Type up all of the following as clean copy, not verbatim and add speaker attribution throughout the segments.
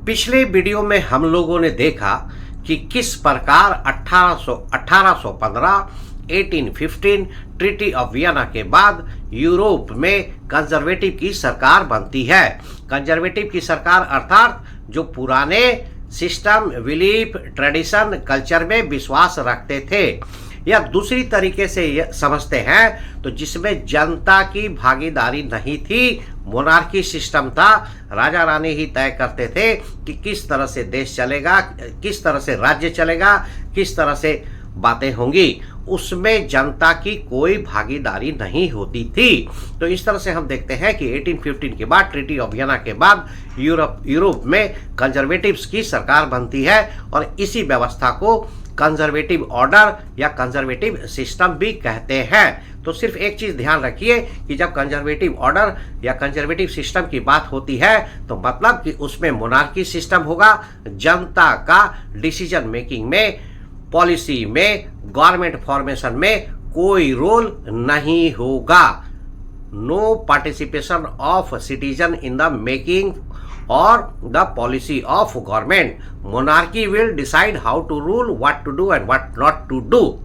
Speaker 1: पिछले वीडियो में हम लोगों ने देखा कि किस प्रकार 1815 1815 ट्रीटी ऑफ वियना के बाद यूरोप में कंजर्वेटिव की सरकार बनती है। कंजर्वेटिव की सरकार अर्थात जो पुराने सिस्टम, बिलीफ, ट्रेडिशन, कल्चर में विश्वास रखते थे, या दूसरी तरीके से समझते हैं तो जिसमें जनता की भागीदारी नहीं थी, मोनार्की सिस्टम था। राजा रानी ही तय करते थे कि किस तरह से देश चलेगा, किस तरह से राज्य चलेगा, किस तरह से बातें होंगी। उसमें जनता की कोई भागीदारी नहीं होती थी। तो इस तरह से हम देखते हैं कि 1815 के बाद, ट्रीटी ऑफ वियना के बाद यूरोप में कंजर्वेटिव्स की सरकार बनती है और इसी व्यवस्था को कंजर्वेटिव ऑर्डर या कंजर्वेटिव सिस्टम भी कहते हैं। तो सिर्फ एक चीज ध्यान रखिए कि जब कंजर्वेटिव ऑर्डर या कंजर्वेटिव सिस्टम की बात होती है तो मतलब कि उसमें मोनार्की सिस्टम होगा। जनता का डिसीजन मेकिंग में, पॉलिसी में, गवर्नमेंट फॉर्मेशन में कोई रोल नहीं होगा। No participation of citizen in the making और the policy of government. Monarchy will decide how to rule, what to do and what not to do.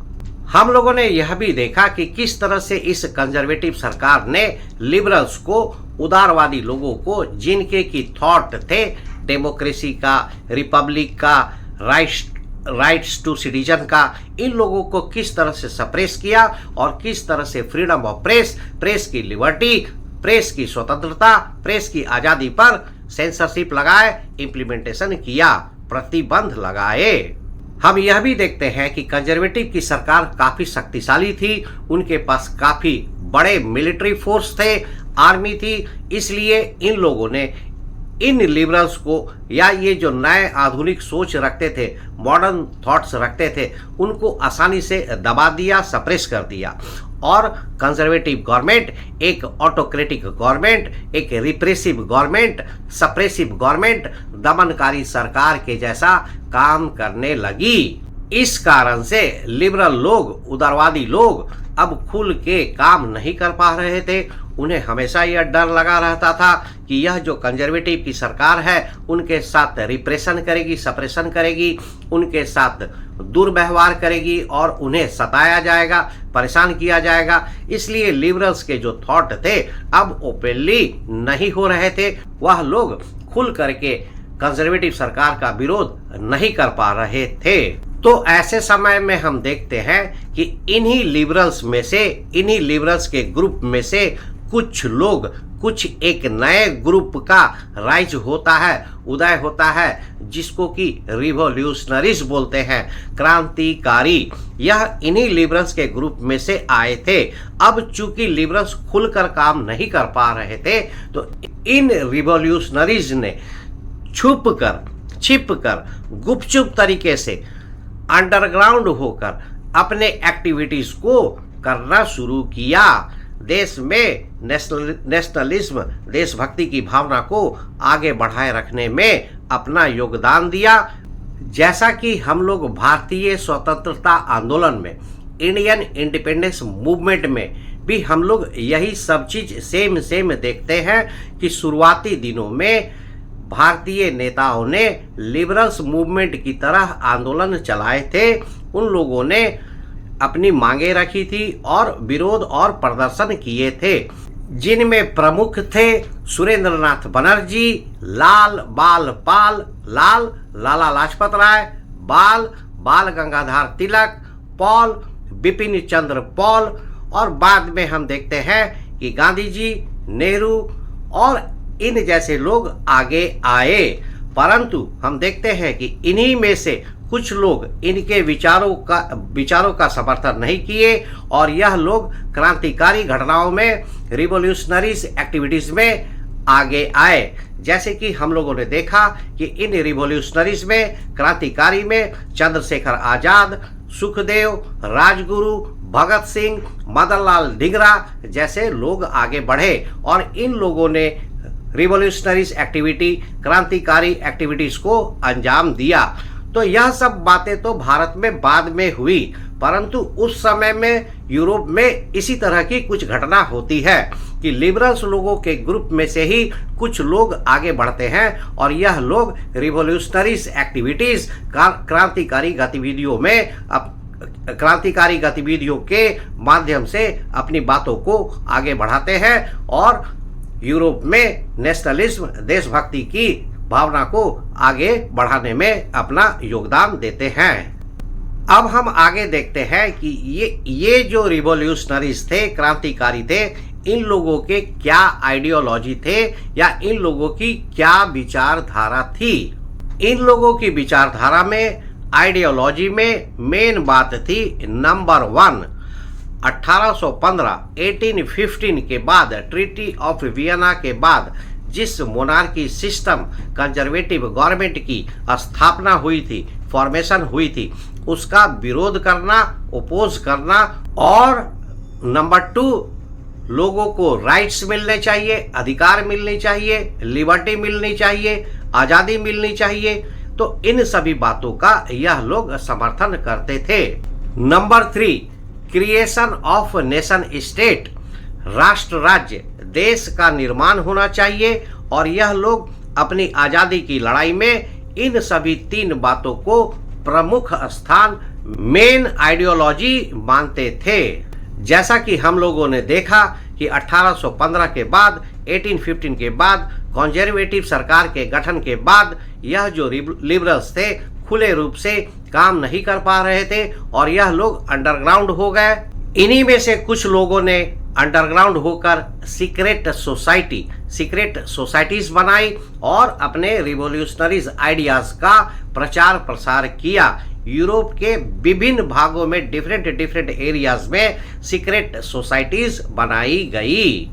Speaker 1: हम लोगों ने यह भी देखा कि किस तरह से इस कंजर्वेटिव सरकार ने लिबरल्स को, उदारवादी लोगों को, जिनके की थॉट थे डेमोक्रेसी का, रिपब्लिक का, राइट्स टू सिटीजन का, इन लोगों को किस तरह से सप्रेस किया और किस तरह से फ्रीडम ऑफ प्रेस, प्रेस की लिबर्टी, प्रेस की स्वतंत्रता, प्रेस की आज़ादी पर सेंसरशिप लगाए, इम्प्लीमेंटेशन किया, प्रतिबंध लगाए। हम यह भी देखते हैं कि कंजर्वेटिव की सरकार काफी शक्तिशाली थी, उनके पास काफी बड़े मिलिट्री फोर्स थे, आर्मी थी। इसलिए इन लोगों ने इन लिबरल्स को, या ये जो नए आधुनिक सोच रखते थे, मॉडर्न थॉट्स रखते थे, उनको आसानी से दबा दिया, सप्रेस कर दिया। और कंजर्वेटिव गवर्नमेंट एक ऑटोक्रेटिक गवर्नमेंट, एक रिप्रेसिव गवर्नमेंट, सप्रेसिव गवर्नमेंट, दमनकारी सरकार के जैसा काम करने लगी। इस कारण से लिबरल लोग, उदारवादी लोग अब खुल के काम नहीं कर पा रहे थे। उन्हें हमेशा यह डर लगा रहता था कि यह जो कंजर्वेटिव की सरकार है उनके साथ रिप्रेशन करेगी, सप्रेशन करेगी, उनके साथ दुर्व्यवहार करेगी और उन्हें सताया जाएगा, परेशान किया जाएगा। इसलिए लिबरल्स के जो थॉट थे अब ओपनली नहीं हो रहे थे। वह लोग खुल करके कंजर्वेटिव सरकार का विरोध नहीं कर पा रहे थे। तो ऐसे समय में हम देखते हैं कि इन्हीं लिबरल्स के ग्रुप में से कुछ लोग, कुछ एक नए ग्रुप का राइज होता है, उदय होता है, जिसको कि रिवॉल्यूशनरीज बोलते हैं, क्रांतिकारी। यह इन्हीं लिबरल्स के ग्रुप में से आए थे। अब चूंकि लिबरल्स खुलकर काम नहीं कर पा रहे थे तो इन रिवॉल्यूशनरीज ने छिपकर गुपचुप तरीके से अंडरग्राउंड होकर अपने एक्टिविटीज को करना शुरू किया। देश में नेशनलिज्म, देशभक्ति की भावना को आगे बढ़ाए रखने में अपना योगदान दिया। जैसा कि हम लोग भारतीय स्वतंत्रता आंदोलन में, इंडियन इंडिपेंडेंस मूवमेंट में भी हम लोग यही सब चीज सेम देखते हैं कि शुरुआती दिनों में भारतीय नेताओं ने लिबरल्स मूवमेंट की तरह आंदोलन चलाए थे। उन लोगों ने अपनी मांगे रखी थी और विरोध और प्रदर्शन किए थे, जिनमें प्रमुख थे सुरेंद्रनाथ बनर्जी, लाला लाजपत राय, बाल गंगाधर तिलक, पॉल, बिपिन चंद्र पॉल, और बाद में हम देखते हैं कि गांधी जी, नेहरू और इन जैसे लोग आगे आए। परंतु हम देखते हैं कि इन्हीं में से कुछ लोग इनके विचारों का समर्थन नहीं किए और यह लोग क्रांतिकारी घटनाओं में, रिवॉल्यूशनरीज एक्टिविटीज में आगे आए। जैसे कि हम लोगों ने देखा कि इन रिवॉल्यूशनरीज में, क्रांतिकारी में चंद्रशेखर आजाद, सुखदेव, राजगुरु, भगत सिंह, मदनलाल धिंगरा जैसे लोग आगे बढ़े और इन लोगों ने रिवॉल्यूशनरीज एक्टिविटी, क्रांतिकारी एक्टिविटीज को अंजाम दिया। तो यह सब बातें तो भारत में बाद में हुई, परंतु उस समय में यूरोप में इसी तरह की कुछ घटना होती है कि लिबरल्स लोगों के ग्रुप में से ही कुछ लोग आगे बढ़ते हैं और यह लोग रिवोल्यूशनरीज एक्टिविटीज, क्रांतिकारी गतिविधियों के माध्यम से अपनी बातों को आगे बढ़ाते हैं और यूरोप में नेशनलिज्म, देशभक्ति की भावना को आगे बढ़ाने में अपना योगदान देते हैं। अब हम आगे देखते हैं कि ये जो रिवॉल्यूशनरीज थे, क्रांतिकारी थे, इन लोगों के क्या आइडियोलॉजी थे या इन लोगों की क्या विचारधारा थी। इन लोगों की विचारधारा में, आइडियोलॉजी में मेन बात थी नंबर 1, 1815 के बाद, ट्रीटी ऑफ वियना के बाद जिस मोनार्की सिस्टम, कंजर्वेटिव गवर्नमेंट की स्थापना हुई थी, फॉर्मेशन हुई थी, उसका विरोध करना, ओपोज करना। और नंबर 2, लोगों को राइट्स मिलने चाहिए, अधिकार मिलने चाहिए, लिबर्टी मिलनी चाहिए, आज़ादी मिलनी चाहिए। तो इन सभी बातों का यह लोग समर्थन करते थे। Number 3, creation of nation state, राष्ट्र राज्य, देश का निर्माण होना चाहिए। और यह लोग अपनी आज़ादी की लड़ाई में इन सभी 3 बातों को प्रमुख स्थान, मेन आइडियोलॉजी मानते थे। जैसा कि हम लोगों ने देखा कि 1815 के बाद, 1815 के बाद, कंजर्वेटिव सरकार के गठन के बाद यह जो लिबरल्स थे खुले रूप से काम नहीं कर पा रहे थे और यह लोग अंडरग्राउंड हो गए। इन्हीं में से कुछ लोगों ने अंडरग्राउंड होकर सीक्रेट सोसाइटीज बनाई और अपने रिवॉल्यूशनरीज आइडियाज का प्रचार प्रसार किया। यूरोप के विभिन्न भागों में, डिफरेंट एरियाज में सीक्रेट सोसाइटीज बनाई गई।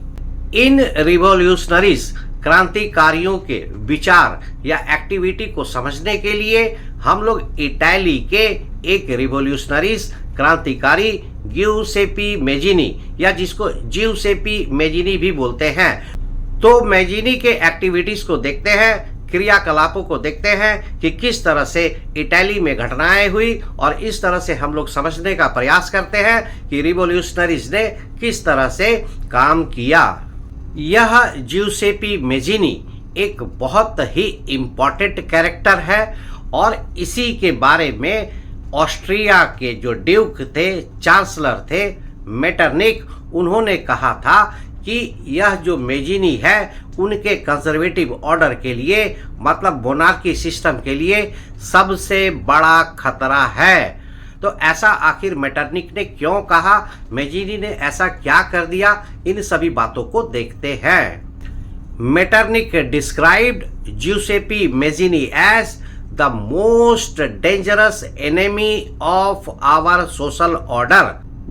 Speaker 1: इन रिवॉल्यूशनरीज, क्रांतिकारियों के विचार या एक्टिविटी को समझने के लिए हम लोग इटली के एक रिवॉल्यूशनरीज क्रांतिकारी गिउसेपी मेजिनी, या जिसको जिउसेपी मेजिनी भी बोलते हैं, तो मेजिनी के एक्टिविटीज को देखते हैं, क्रियाकलापों को देखते हैं कि किस तरह से इटली में घटनाएं हुई और इस तरह से हम लोग समझने का प्रयास करते हैं कि रिवॉल्यूशनरीज ने किस तरह से काम किया। यह जिउसेपी मेजिनी एक बहुत ही इम्पोर्टेंट कैरेक्टर है और इसी के बारे में ऑस्ट्रिया के जो ड्यूक थे, चांसलर थे, मेटरनिक, उन्होंने कहा था कि यह जो मेजिनी है उनके कंजर्वेटिव ऑर्डर के लिए, मतलब मोनार्की सिस्टम के लिए सबसे बड़ा खतरा है। तो ऐसा आखिर मेटरनिक ने क्यों कहा, मेजिनी ने ऐसा क्या कर दिया, इन सभी बातों को देखते हैं। Metternich described Giuseppe Mazzini as the most dangerous enemy of our social order।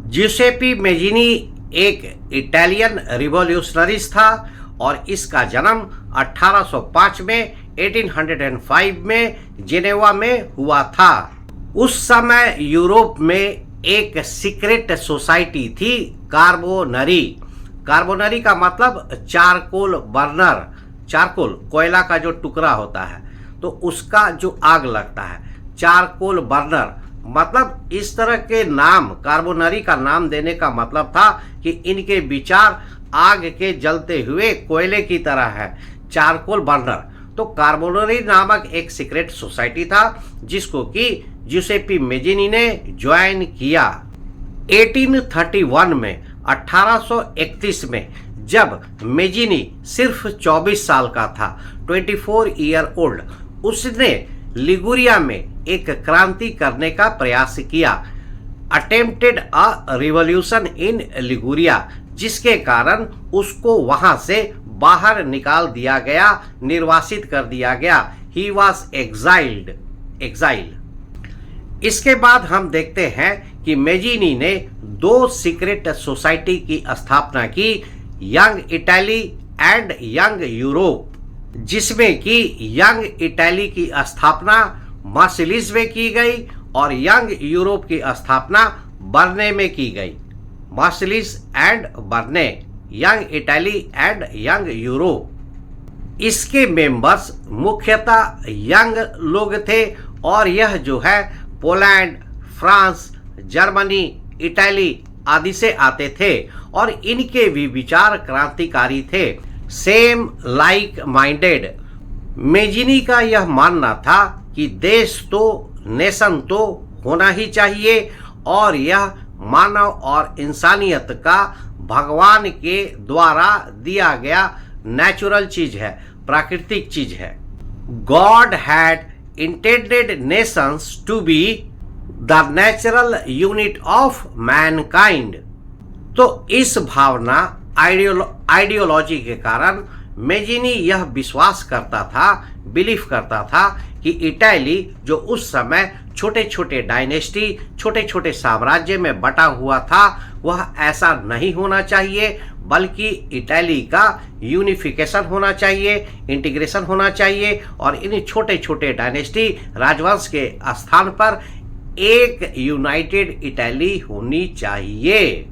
Speaker 1: Giuseppe Mazzini एक इटालियन रिवॉल्यूशनरिस्ट था और इसका जन्म 1805 में 1805 में जेनेवा में हुआ था। उस समय यूरोप में एक सीक्रेट सोसाइटी थी, कार्बोनरी। कार्बोनरी का मतलब चारकोल बर्नर, चारकोल कोयला का जो टुकड़ा होता है तो उसका जो आग लगता है, चारकोल बर्नर। मतलब इस तरह के नाम, कार्बोनरी का नाम देने का मतलब था कि इनके विचार आग के जलते हुए कोयले की तरह है, चारकोल बर्नर। तो कार्बोनरी नामक एक सीक्रेट सोसाइटी था जिसको कि जिउसेपी मेजिनी ने ज्वाइन किया। 1831 में, 1831 में जब मेजिनी सिर्फ 24 साल का था, 24 ईयर ओल्ड, उसने लिगुरिया में एक क्रांति करने का प्रयास किया, attempted a revolution in Liguria, जिसके कारण उसको वहां से बाहर निकाल दिया गया, निर्वासित कर दिया गया। He was exiled. इसके बाद हम देखते हैं कि मेजिनी ने 2 सीक्रेट सोसाइटी की स्थापना की, young Italy and young Europe, जिसमें कि यंग इटली की स्थापना मार्सिलिस में की गई और यंग यूरोप की स्थापना बर्ने में की गई। Marseilles and Berne, young Italy and young Europe. इसके मेंबर्स मुख्यतः यंग लोग थे और यह जो है पोलैंड, फ्रांस, जर्मनी, इटली, आदि से आते थे और इनके भी विचार क्रांतिकारी थे, सेम लाइक माइंडेड। मेजिनी का यह मानना था कि देश तो नेशन तो होना ही चाहिए और यह मानव और इंसानियत का भगवान के द्वारा दिया गया नेचुरल चीज है, प्राकृतिक चीज है। God had intended nations to be the natural unit of mankind. तो इस भावना आइडियोलॉजी के कारण मेजिनी यह विश्वास करता था, बिलीव करता था कि इटली जो उस समय छोटे छोटे डायनेस्टी, छोटे छोटे साम्राज्य में बटा हुआ था, वह ऐसा नहीं होना चाहिए, बल्कि इटली का यूनिफिकेशन होना चाहिए, इंटीग्रेशन होना चाहिए और इन छोटे छोटे डायनेस्टी राजवंश के स्थान पर एक यूनाइटेड इटली होनी चाहिए,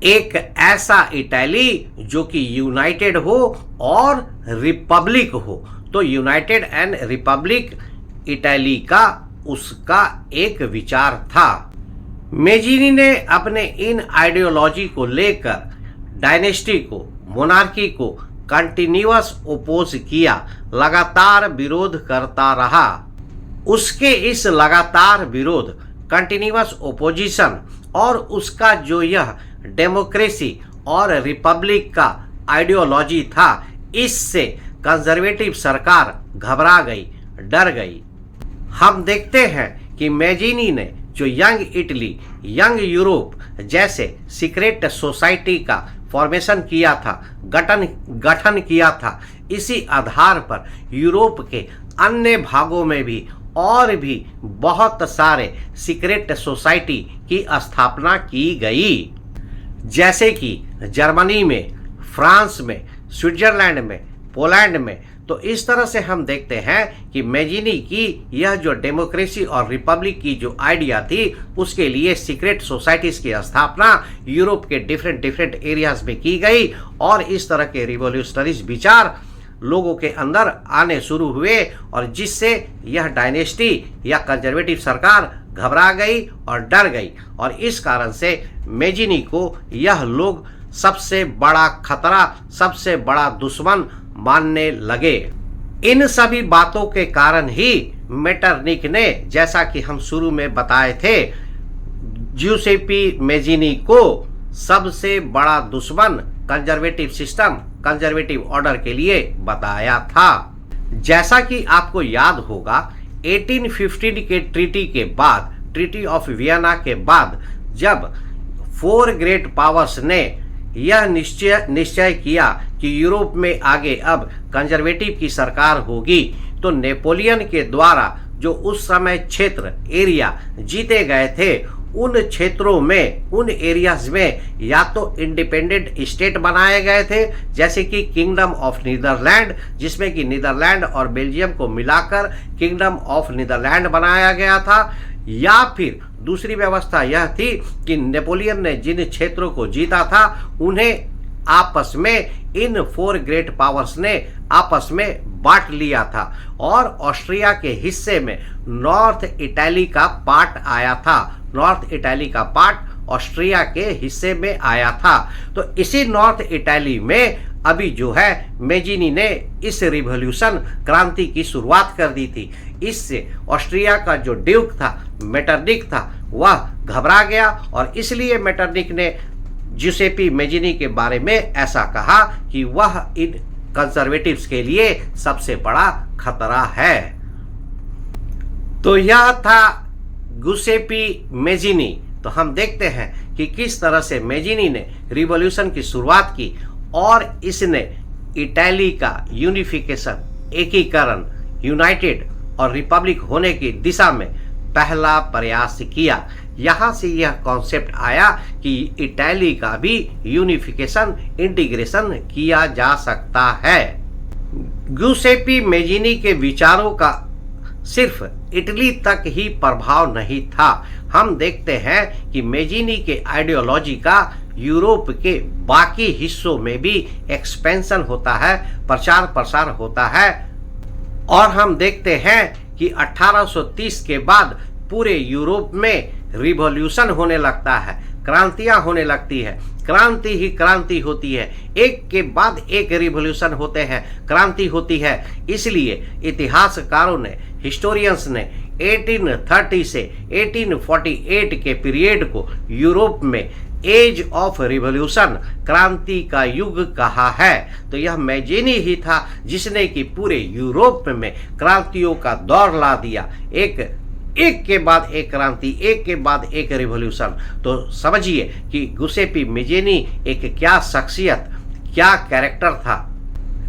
Speaker 1: एक ऐसा इटली जो कि यूनाइटेड हो और रिपब्लिक हो। तो यूनाइटेड एंड रिपब्लिक इटली का उसका एक विचार था। मेजिनी ने अपने इन आइडियोलॉजी को लेकर डायनेस्टी को, मोनार्की को कंटिन्यूअस ओपोज किया, लगातार विरोध करता रहा। उसके इस लगातार विरोध, कंटिन्यूअस ओपोजिशन और उसका जो यह डेमोक्रेसी और रिपब्लिक का आइडियोलॉजी था, इससे कंजर्वेटिव सरकार घबरा गई, डर गई। हम देखते हैं कि मेजिनी ने जो यंग इटली, यंग यूरोप जैसे सीक्रेट सोसाइटी का फॉर्मेशन किया था, गठन किया था, इसी आधार पर यूरोप के अन्य भागों में भी और भी बहुत सारे सीक्रेट सोसाइटी की स्थापना की गई, जैसे कि जर्मनी में, फ्रांस में, स्विट्जरलैंड में, पोलैंड में। तो इस तरह से हम देखते हैं कि मेजिनी की यह जो डेमोक्रेसी और रिपब्लिक की जो आइडिया थी, उसके लिए सीक्रेट सोसाइटीज की स्थापना यूरोप के डिफरेंट एरियाज में की गई और इस तरह के रिवोल्यूशनरीज विचार लोगों के अंदर आने शुरू हुए और जिससे यह डायनेस्टी या कंजर्वेटिव सरकार घबरा गई और डर गई और इस कारण से मेजिनी को यह लोग सबसे बड़ा खतरा, सबसे बड़ा दुश्मन मानने लगे। इन सभी बातों के कारण ही मेटरनिक ने, जैसा कि हम शुरू में बताए थे, ज्यूसेपी मेजिनी को सबसे बड़ा दुश्मन कंजर्वेटिव सिस्टम, कंजर्वेटिव ऑर्डर के लिए बताया था। जैसा कि आपको याद होगा 1815 के ट्रीटी के बाद, ट्रीटी ऑफ वियना के बाद, जब 4 ग्रेट पावर्स ने यह निश्चय किया कि यूरोप में आगे अब कंजर्वेटिव की सरकार होगी, तो नेपोलियन के द्वारा जो उस समय क्षेत्र, एरिया जीते गए थे, उन क्षेत्रों में, उन एरियाज में या तो इंडिपेंडेंट स्टेट बनाए गए थे, जैसे कि किंगडम ऑफ नीदरलैंड, जिसमें कि नीदरलैंड और बेल्जियम को मिलाकर किंगडम ऑफ नीदरलैंड बनाया गया था, या फिर दूसरी व्यवस्था यह थी कि नेपोलियन ने जिन क्षेत्रों को जीता था उन्हें आपस में, इन 4 ग्रेट पावर्स ने आपस में बांट लिया था और ऑस्ट्रिया के हिस्से में नॉर्थ इटली का पार्ट आया था, नॉर्थ इटली का पार्ट ऑस्ट्रिया के हिस्से में आया था। तो इसी नॉर्थ इटली में अभी जो है मेजिनी ने इस रिवॉल्यूशन, क्रांति की शुरुआत कर दी थी। इससे ऑस्ट्रिया का जो ड्यूक था, मेटरनिक था, वह घबरा गया और इसलिए मेटरनिक ने ज्यूसेपी मेजिनी के बारे में ऐसा कहा कि वह इन कंजर्वेटिव्स के लिए सबसे बड़ा खतरा है। तो यह था ज्यूसेपी मेजिनी। तो हम देखते हैं कि किस तरह से मेजिनी ने रिवॉल्यूशन की शुरुआत की और इसने इटली का यूनिफिकेशन, एकीकरण, यूनाइटेड और रिपब्लिक होने की दिशा में पहला प्रयास किया। यहाँ से यह कॉन्सेप्ट आया कि इटली का भी यूनिफिकेशन, इंटीग्रेशन किया जा सकता है। ज्यूसेपी मेजिनी के विचारों का सिर्फ इटली तक ही प्रभाव नहीं था। हम देखते हैं कि मेजिनी के आइडियोलॉजी का यूरोप के बाकी हिस्सों में भी एक्सपेंशन होता है, प्रचार प्रसार होता है और हम देखते हैं कि 1830 के बाद पूरे यूरोप में रिवॉल्यूशन होने लगता है, क्रांतियां होने लगती है, क्रांति ही क्रांति होती है, एक के बाद एक रिवॉल्यूशन होते हैं, क्रांति होती है। इसलिए इतिहासकारों ने, हिस्टोरियंस ने 1830 से 1848 के पीरियड को यूरोप में एज ऑफ रिवॉल्यूशन, क्रांति का युग कहा है। तो यह मैजेनी ही था जिसने कि पूरे यूरोप में क्रांतियों का दौर ला दिया, एक के बाद एक क्रांति, एक के बाद एक रिवॉल्यूशन। तो समझिए कि गुसेपी मेजेनी एक क्या शख्सियत, क्या कैरेक्टर था।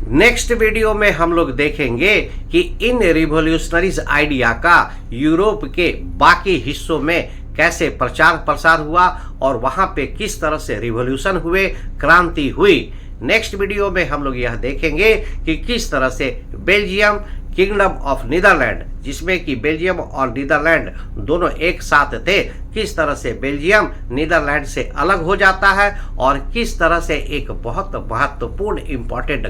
Speaker 1: नेक्स्ट वीडियो में हम लोग देखेंगे कि इन रिवॉल्यूशनरीज आइडिया का यूरोप के बाकी हिस्सों में कैसे प्रचार प्रसार हुआ और वहां पे किस तरह से रिवॉल्यूशन हुए, क्रांति हुई। नेक्स्ट वीडियो में हम लोग यह देखेंगे कि किस तरह से बेल्जियम किंगडम ऑफ नीदरलैंड, जिसमें कि बेल्जियम और नीदरलैंड दोनों एक साथ थे, किस तरह से बेल्जियम नीदरलैंड से अलग हो जाता है और किस तरह से एक बहुत महत्वपूर्ण इंपॉर्टेंट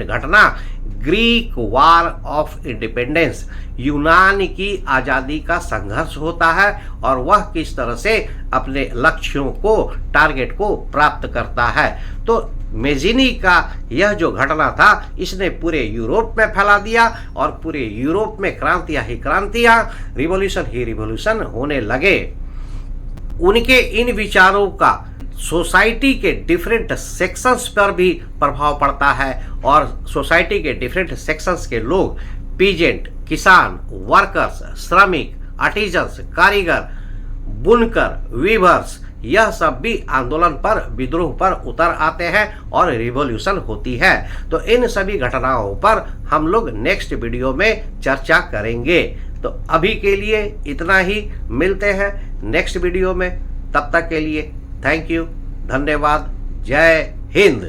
Speaker 1: घटना ग्रीक वार ऑफ इंडिपेंडेंस, यूनान की आज़ादी का संघर्ष होता है और वह किस तरह से अपने लक्ष्यों को, टारगेट को प्राप्त करता है। तो मेजिनी का यह जो घटना था इसने पूरे यूरोप में फैला दिया और पूरे यूरोप में क्रांतियां ही क्रांतियां, रिवॉल्यूशन ही रिवॉल्यूशन होने लगे। उनके इन विचारों का सोसाइटी के डिफरेंट सेक्शंस पर भी प्रभाव पड़ता है और सोसाइटी के डिफरेंट सेक्शंस के लोग, पीजेंट, किसान, वर्कर्स, श्रमिक, आर्टिजन्स, कारीगर, बुनकर, वीवर्स, यह सब भी आंदोलन पर, विद्रोह पर उतर आते हैं और रिवॉल्यूशन होती है। तो इन सभी घटनाओं पर हम लोग नेक्स्ट वीडियो में चर्चा करेंगे। तो अभी के लिए इतना ही, मिलते हैं नेक्स्ट वीडियो में। तब तक के लिए थैंक यू, धन्यवाद, जय हिंद।